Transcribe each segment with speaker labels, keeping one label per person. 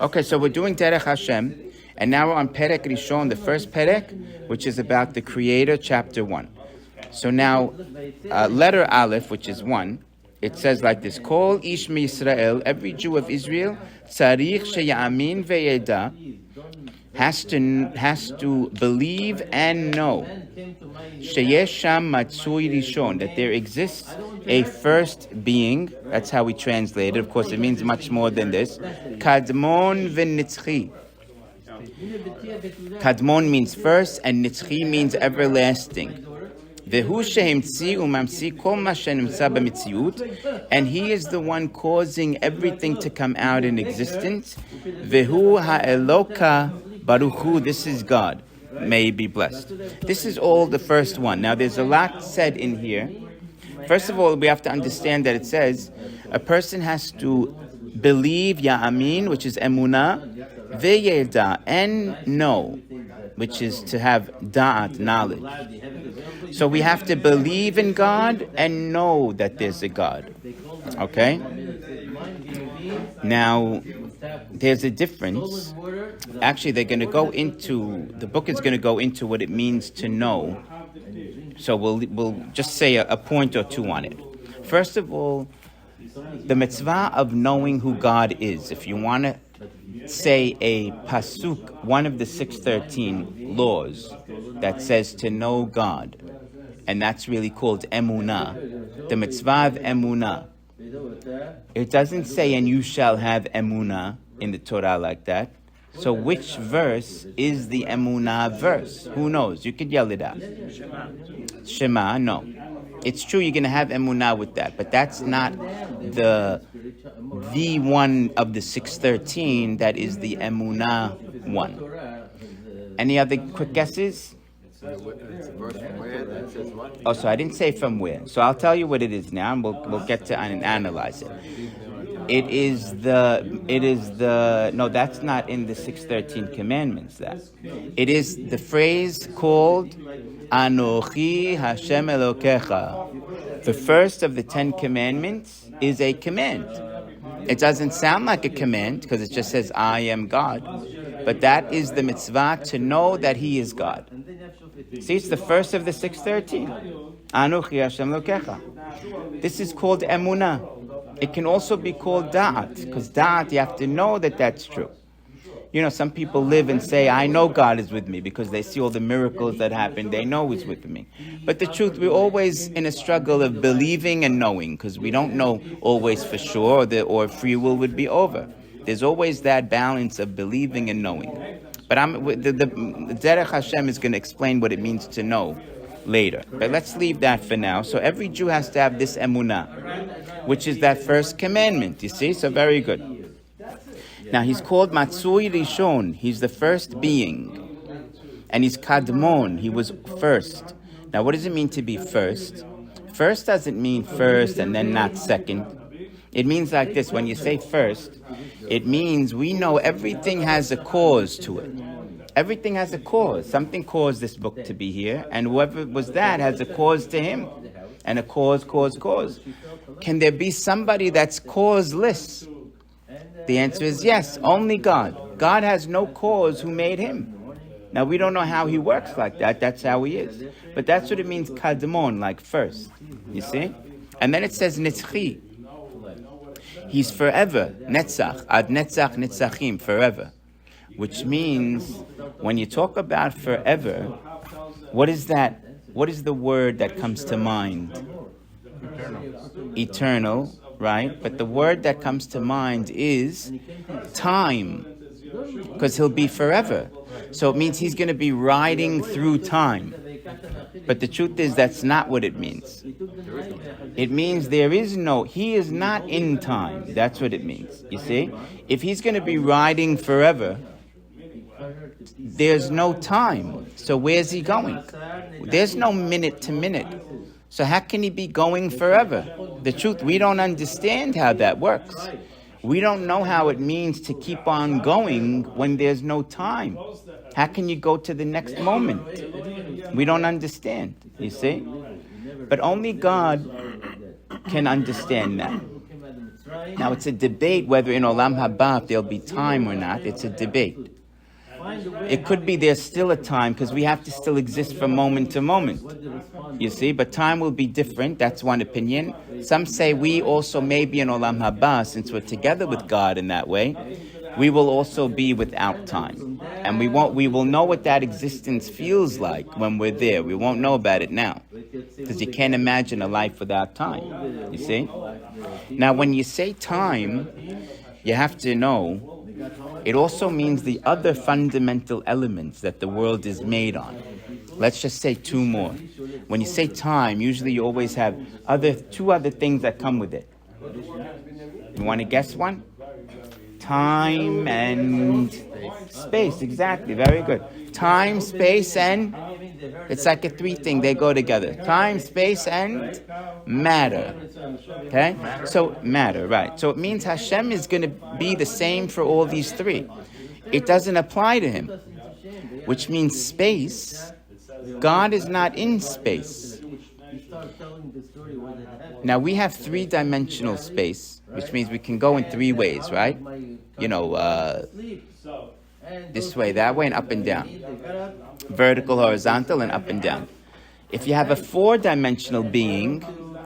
Speaker 1: Okay, so we're doing Derech Hashem, and now we're on Perek Rishon, the first Perek, which is about the Creator, chapter 1. So now, letter Aleph, which is 1, it says like this: Kol ish miYisrael, every Jew of Israel, tzarich sheyamin ve'yeda, has to believe and know sheyesh sham matzui rishon, that there exists a first being. That's how we translate it. Of course, it means much more than this. Kadmon v'nitzchi. Kadmon means first, and nitzchi means everlasting. And he is the one causing everything to come out in existence. Vehu ha'eloka baruchu. This is God. May he be blessed. This is all the first one. Now there's a lot said in here. First of all, we have to understand that it says a person has to believe, ya'amin, which is emunah, ve'yeda, and know, which is to have da'at, knowledge. So we have to believe in God and know that there's a God. Okay? Now, there's a difference. Actually, the book is going to go into what it means to know. So we'll just say a point or two on it. First of all, the mitzvah of knowing who God is. If you want to say a pasuk, one of the 613 laws that says to know God, and that's really called emunah, the mitzvah of emunah. It doesn't say, and you shall have emunah in the Torah like that. So which verse is the emunah verse? Who knows? You could yell it out. Shema, no. It's true you're going to have emunah with that, but that's not the one of the 613 that is the emunah one. Any other quick guesses? Oh, so I didn't say from where. So I'll tell you what it is now, and we'll get to analyze it. It is the no, that's not in the 613 commandments. It is the phrase called Anochi Hashem Elokecha. The first of the 10 commandments is a command. It doesn't sound like a command because it just says I am God, but that is the mitzvah to know that He is God. See, it's the first of the 613. Anochi Hashem Elokecha. This is called emunah. It can also be called da'at, because da'at, you have to know that that's true. You know, some people live and say, I know God is with me, because they see all the miracles that happen. They know He's with me. But the truth, we're always in a struggle of believing and knowing, because we don't know always for sure, or free will would be over. There's always that balance of believing and knowing. But the Derech Hashem is going to explain what it means to know later. But let's leave that for now. So every Jew has to have this emunah, which is that first commandment, you see? So very good. Now he's called Matzui Rishon. He's the first being. And he's Kadmon. He was first. Now what does it mean to be first? First doesn't mean first and then not second. It means like this. When you say first, it means we know everything has a cause to it. Everything has a cause. Something caused this book to be here, and whoever was that has a cause to him. And a cause. Can there be somebody that's causeless? The answer is yes, only God. God has no cause who made him. Now, we don't know how he works like that. That's how he is. But that's what it means, kadmon, like first. You see? And then it says nitzchi. He's forever. Netzach. Ad netzach nitzachim. Forever. Which means, when you talk about forever, what is that? What is the word that comes to mind? Eternal, right? But the word that comes to mind is time, because he'll be forever. So it means he's going to be riding through time. But the truth is, that's not what it means. It means he is not in time. That's what it means. You see? If he's going to be riding forever, there's no time. So where's he going? There's no minute to minute. So how can he be going forever? The truth, we don't understand how that works. We don't know how it means to keep on going when there's no time. How can you go to the next moment? We don't understand, you see? But only God can understand that. Now, it's a debate whether in Olam Haba if there'll be time or not. It's a debate. It could be there's still a time because we have to still exist from moment to moment. You see, but time will be different. That's one opinion. Some say we also may be in Olam Haba since we're together with God in that way. We will also be without time. And we will know what that existence feels like when we're there. We won't know about it now. Because you can't imagine a life without time. You see? Now, when you say time, you have to know it also means the other fundamental elements that the world is made on. Let's just say two more. When you say time, usually you always have two other things that come with it. You want to guess one? Time and space. Exactly. Very good. Time, space, and it's like a three thing. They go together. Time, space, and matter. Okay? So matter, right. So it means Hashem is going to be the same for all these three. It doesn't apply to him. Which means space. God is not in space. Now we have three-dimensional space, which means we can go in three ways, right? You know, this way, that way, and up and down. Vertical, horizontal, and up and down. If you have a four-dimensional being,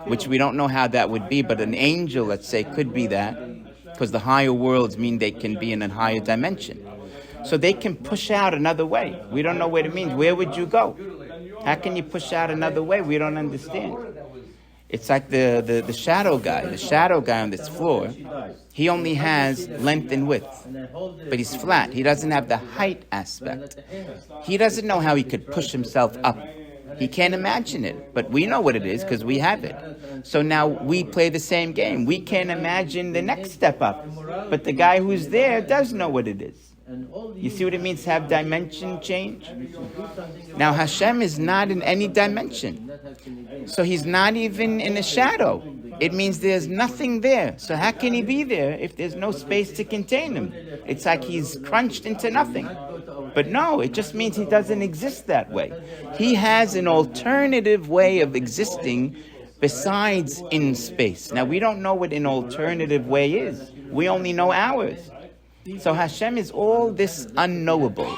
Speaker 1: which we don't know how that would be, but an angel, let's say, could be that, because the higher worlds mean they can be in a higher dimension. So they can push out another way. We don't know what it means. Where would you go? How can you push out another way? We don't understand. It's like the shadow guy. The shadow guy on this floor, he only has length and width. But he's flat. He doesn't have the height aspect. He doesn't know how he could push himself up. He can't imagine it. But we know what it is because we have it. So now we play the same game. We can't imagine the next step up. But the guy who's there does know what it is. You see what it means to have dimension change? Now Hashem is not in any dimension. So he's not even in a shadow. It means there's nothing there. So how can he be there if there's no space to contain him? It's like he's crunched into nothing. But no, it just means he doesn't exist that way. He has an alternative way of existing besides in space. Now we don't know what an alternative way is. We only know ours. So Hashem is all this unknowable.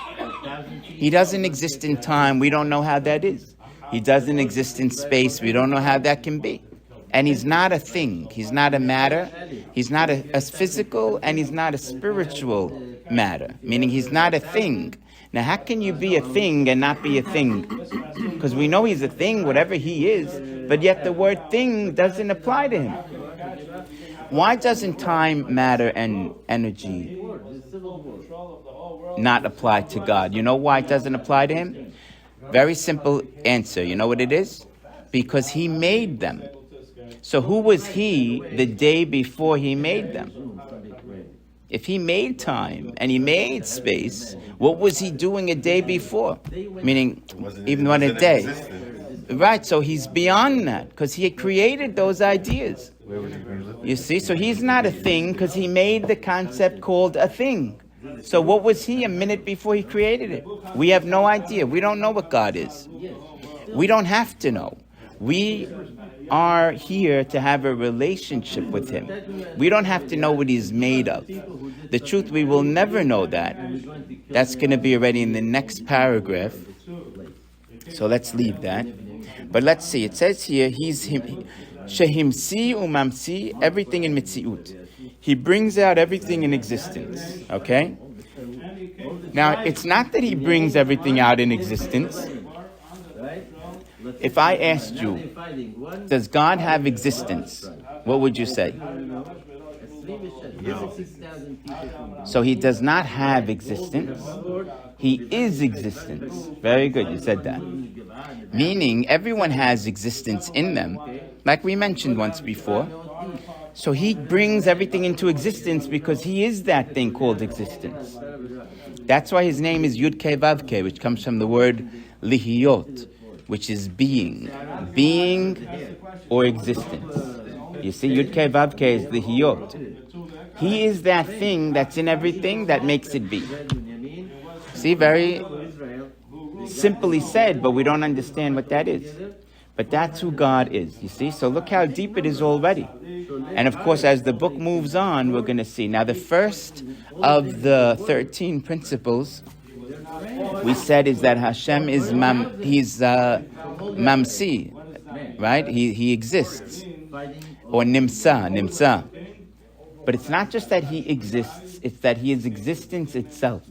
Speaker 1: He doesn't exist in time. We don't know how that is. He doesn't exist in space. We don't know how that can be. And he's not a thing. He's not a matter. He's not a physical, and he's not a spiritual matter. Meaning he's not a thing. Now how can you be a thing and not be a thing? Because we know he's a thing, whatever he is, but yet the word thing doesn't apply to him. Why doesn't time, matter, and energy not apply to God? You know why it doesn't apply to him? Very simple answer. You know what it is? Because he made them. So who was he the day before he made them? If he made time and he made space, what was he doing a day before? Meaning, even one a day. Right, so he's beyond that because he had created those ideas. You see, so he's not a thing because he made the concept called a thing. So what was he a minute before he created it? We have no idea. We don't know what God is. We don't have to know. We are here to have a relationship with him. We don't have to know what he's made of. The truth, we will never know that. That's going to be already in the next paragraph. So let's leave that. But let's see. It says here, he's him. Shehimsi umamsi, everything in mitziut. He brings out everything in existence. Okay? Now, it's not that he brings everything out in existence. If I asked you, does God have existence? What would you say?
Speaker 2: No.
Speaker 1: So he does not have existence. He is existence. Very good, you said that. Meaning everyone has existence in them, like we mentioned once before. So he brings everything into existence because he is that thing called existence. That's why his name is Yud-Kei Vav-Kei, which comes from the word lihiyot, which is being. Being or existence. You see, Yud-Kei Vav-Kei is lihiyot. He is that thing that's in everything that makes it be. See, very simply said, but we don't understand what that is. But that's who God is, you see? So look how deep it is already. And of course, as the book moves on, we're going to see. Now, the first of the 13 principles we said is that Hashem is mamsi, right? He exists, or nimsa. But it's not just that he exists, it's that he is existence itself.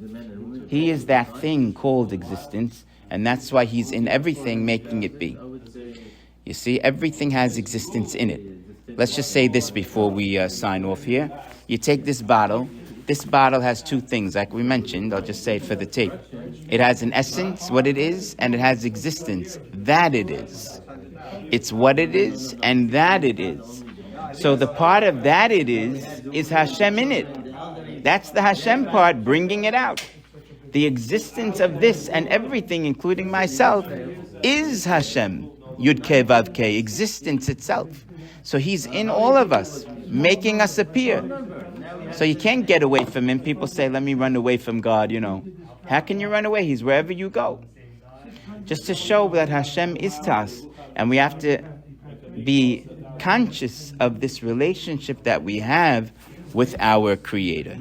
Speaker 1: He is that thing called existence, and that's why he's in everything, making it be. You see, everything has existence in it. Let's just say this before we sign off here. You take this bottle. This bottle has two things, like we mentioned. I'll just say it for the tape. It has an essence, what it is, and it has existence, that it is. It's what it is and that it is. So the part of that it is Hashem in it. That's the Hashem part, bringing it out. The existence of this and everything, including myself, is Hashem. Yud Ke Vav Ke, existence itself. So he's in all of us, making us appear. So you can't get away from him. People say, let me run away from God, How can you run away? He's wherever you go. Just to show that Hashem is to us. And we have to be conscious of this relationship that we have with our Creator.